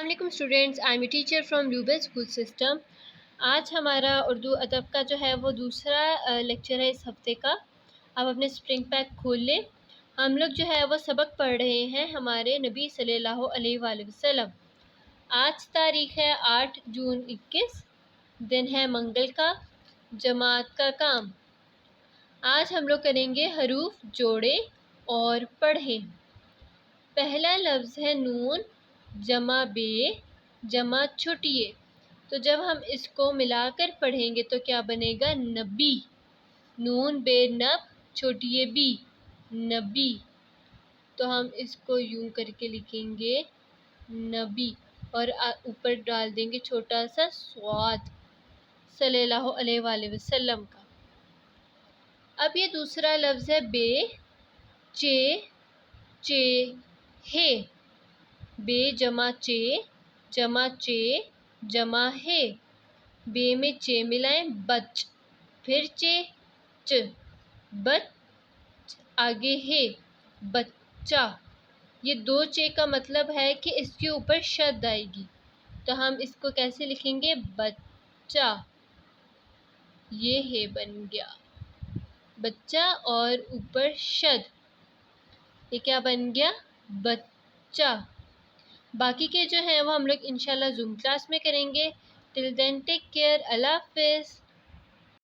علیکم students, I am a teacher from لیوبل school system. آج ہمارا اردو ادب کا جو ہے وہ دوسرا لیکچر ہے اس ہفتے کا۔ آپ اپنے اسپرنگ پیک کھول لیں۔ ہم لوگ جو ہے وہ سبق پڑھ رہے ہیں ہمارے نبی صلی اللہ علیہ وآلہ وسلم۔ آج تاریخ ہے 8 جون 21، دن ہے منگل کا، جماعت کا کام۔ آج ہم لوگ کریں گے حروف جوڑے اور پڑھیں۔ پہلا لفظ ہے نون جمع بے جمع چھوٹیے، تو جب ہم اس کو ملا کر پڑھیں گے تو کیا بنے گا؟ نبی۔ نون بے نب چھوٹیے بی، نبی۔ تو ہم اس کو یوں کر کے لکھیں گے نبی، اور اوپر ڈال دیں گے چھوٹا سا صاد صلی اللہ علیہ وآلہ وسلم کا۔ اب یہ دوسرا لفظ ہے بے چے چے ہے، بے جمع چے جمع چے جمع ہے، بے میں چے ملائیں بچ، پھر چے چ، بچ، آگے ہے بچہ۔ یہ دو چے کا مطلب ہے کہ اس کے اوپر شد آئے گی، تو ہم اس کو کیسے لکھیں گے؟ بچہ۔ یہ ہے بن گیا بچہ اور اوپر شد، یہ کیا بن گیا؟ بچہ۔ باقی کے جو ہیں وہ ہم لوگ انشاءاللہ زوم کلاس میں کریں گے۔ ٹل دین ٹیک کیئر، اللہ حافظ۔